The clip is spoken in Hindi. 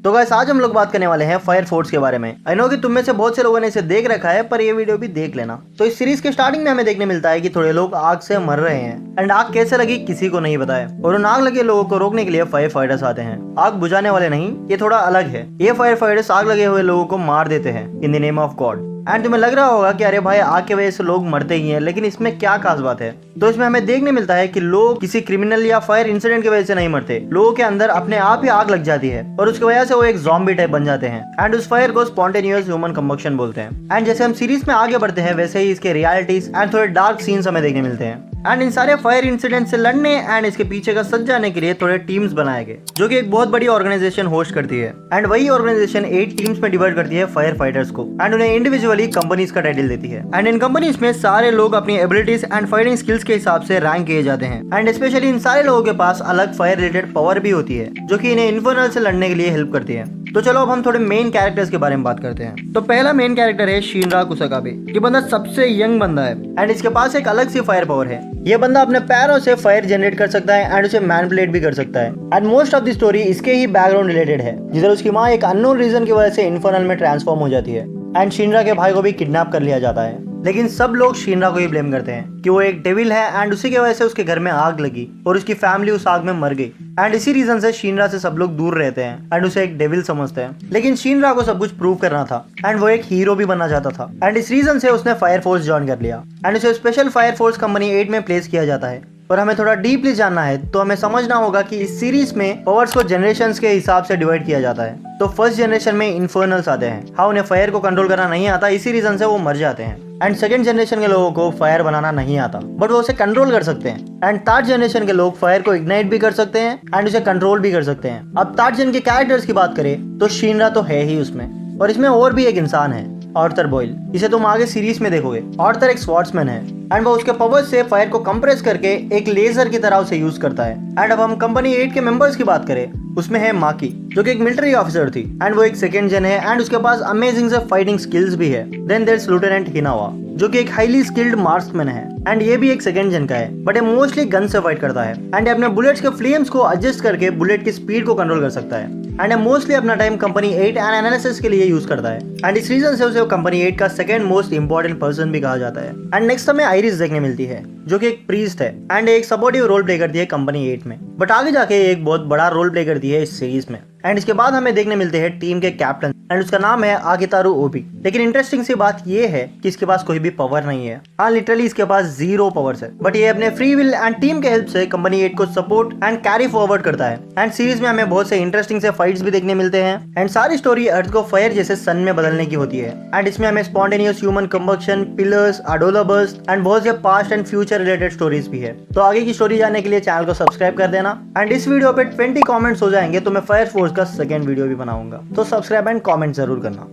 तो गाइस आज हम लोग बात करने वाले हैं फायर फोर्स के बारे में। आई नो कि तुम में से बहुत से लोगों ने इसे देख रखा है, पर ये वीडियो भी देख लेना। तो इस सीरीज के स्टार्टिंग में हमें देखने मिलता है कि थोड़े लोग आग से मर रहे हैं एंड आग कैसे लगी किसी को नहीं पता है, और उन आग लगे लोगों को रोकने के लिए फायर फाइटर्स आते हैं। आग बुझाने वाले नहीं, ये थोड़ा अलग है। ये फायर फाइटर्स आग लगे हुए लोगों को मार देते हैं in the name of God. And तुम्हें लग रहा होगा कि अरे भाई आग की वजह से लोग मरते ही हैं, लेकिन इसमें क्या खास बात है? तो इसमें हमें देखने मिलता है कि लोग किसी क्रिमिनल या फायर इंसिडेंट की वजह से नहीं मरते। लोगों के अंदर अपने आप ही आग लग जाती है और उसकी वजह से वो एक ज़ॉम्बी टाइप बन जाते हैं एंड उस फायर को स्पॉन्टेनियस ह्यूमन कंबक्शन बोलते हैं। एंड जैसे हम सीरीज में आगे बढ़ते हैं वैसे ही इसके रियलिटीज एंड थोड़े डार्क सीन्स हमें देखने मिलते हैं। एंड इन सारे फायर इंसिडेंट से लड़ने एंड इसके पीछे का सच जाने के लिए थोड़े टीम्स बनाए गए, जो कि एक बहुत बड़ी ऑर्गेनाइजेशन होस्ट करती है। एंड वही ऑर्गेनाइजेशन 8 टीम्स में डिवाइड करती है फायर फाइटर्स को एंड उन्हें इंडिविजुअली कंपनीज का टाइटल देती है। एंड इन कंपनीज में सारे लोग अपनी एबिलिटीज एंड फाइटिंग स्किल्स के हिसाब से रैंक किए जाते हैं। एंड स्पेशली इन सारे लोगों के पास अलग फायर रिलेटेड पावर भी होती है, जो कि इन्हें इन्फर्नल से लड़ने के लिए हेल्प करती है। तो चलो अब हम थोड़े मेन कैरेक्टर्स के बारे में बात करते हैं। तो पहला मेन कैरेक्टर है शिनरा कुसाकाबे। ये बंदा सबसे यंग बंदा है एंड इसके पास एक अलग सी फायर पावर है। ये बंदा अपने पैरों से फायर जनरेट कर सकता है एंड उसे मैनिपुलेट भी कर सकता है। And most of the story इसके ही बैकग्राउंड रिलेटेड है, जिधर उसकी माँ एक अननोन रीजन की वजह से इन्फर्नल में ट्रांसफॉर्म हो जाती है एंड शिनरा के भाई को भी किडनैप कर लिया जाता है। लेकिन सब लोग शिनरा को ही ब्लेम करते हैं कि वो एक डेविल है एंड उसी की वजह से उसके घर में आग लगी और उसकी फैमिली उस आग में मर गई। एंड इसी रीजन से शिनरा से सब लोग दूर रहते हैं एंड उसे एक डेविल समझते हैं। लेकिन शिनरा को सब कुछ प्रूव करना था एंड वो एक हीरो भी बनना चाहता था एंड इस रीजन से उसने फायर फोर्स ज्वाइन कर लिया एंड उसे स्पेशल फायर फोर्स कंपनी 8 में प्लेस किया जाता है। और हमें थोड़ा डीपली जानना है तो हमें समझना होगा कि इस सीरीज में पावर्स को जनरेशंस के हिसाब से डिवाइड किया जाता है। तो फर्स्ट जनरेशन में इन्फर्नल्स आते हैं। हाँ, उन्हें फायर को कंट्रोल करना नहीं आता, इसी रीजन से वो मर जाते हैं। एंड सेकंड जनरेशन के लोगों को फायर बनाना नहीं आता, बट वो उसे कंट्रोल कर सकते हैं। एंड थर्ड जनरेशन के लोग फायर को इग्नाइट भी कर सकते हैं एंड उसे कंट्रोल भी कर सकते हैं। अब थर्ड जन के कैरेक्टर्स की बात करें तो शिनरा तो है ही उसमें, और इसमें और भी एक इंसान है, आर्थर बॉयल। इसे तुम आगे सीरीज में देखोगे। आर्थर एक स्वॉर्ड्समैन है एंड वो उसके पावर से फायर को कंप्रेस करके एक लेजर की तरह उसे यूज करता है। एंड अब हम कंपनी 8 के मेंबर्स की बात करें, उसमें है माकी, जो कि एक मिलिट्री ऑफिसर थी एंड वो एक सेकंड जन है एंड उसके पास अमेजिंग से फाइटिंग स्किल्स भी है। देन देयर इज लेफ्टिनेंट हिनावा, जो कि एक हाईली स्किल्ड मार्क्समैन है एंड ये भी एक सेकंड जन का है, बट ये मोस्टली गन से फाइट करता है एंड अपने बुलेट्स के फ्लेम्स को एडजस्ट करके बुलेट की स्पीड को कंट्रोल कर सकता है। एंड मोस्टली अपना टाइम कंपनी 8 एंड एनालिसिस के लिए यूज करता है एंड इस रीजन से उसे कंपनी 8 का सेकंड मोस्ट इंपॉर्टेंट पर्सन भी कहा जाता है। एंड नेक्स्ट हमें आइरिस देखने मिलती है, जो कि एक प्रीस्ट है एंड एक सपोर्टिव रोल प्ले करती है कंपनी 8 में, बट आगे जाके एक बहुत बड़ा रोल प्ले करती है इस सीरीज में। एंड इसके बाद हमें देखने मिलते हैं टीम के कैप्टन एंड उसका नाम है आगितारू ओबी। लेकिन इंटरेस्टिंग सी बात ये है कि इसके पास कोई भी पावर नहीं है। हाँ, लिटरली इसके पास 0 पावर्स है, बट ये अपने फ्री विल एंड टीम के हेल्प से कंपनी 8 को सपोर्ट एंड कैरी फॉरवर्ड करता है। एंड सीरीज में हमें बहुत से इंटरेस्टिंग से फाइट्स भी देखने मिलते हैं एंड सारी स्टोरी अर्थ को फायर जैसे सन में बदलने की होती है। एंड इसमें हमें स्पॉन्टेनियस ह्यूमन कंबक्शन, पिलर्स, अडोला बर्स्ट एंड बहुत से past and future related stories भी है। तो आगे की स्टोरी जानने के लिए चैनल को सब्सक्राइब कर देना। एंड इस वीडियो पे 20 कमेंट्स हो जाएंगे तो मैं फायर फोर्स का सेकंड वीडियो भी बनाऊंगा, तो सब्सक्राइब एंड कमेंट जरूर करना।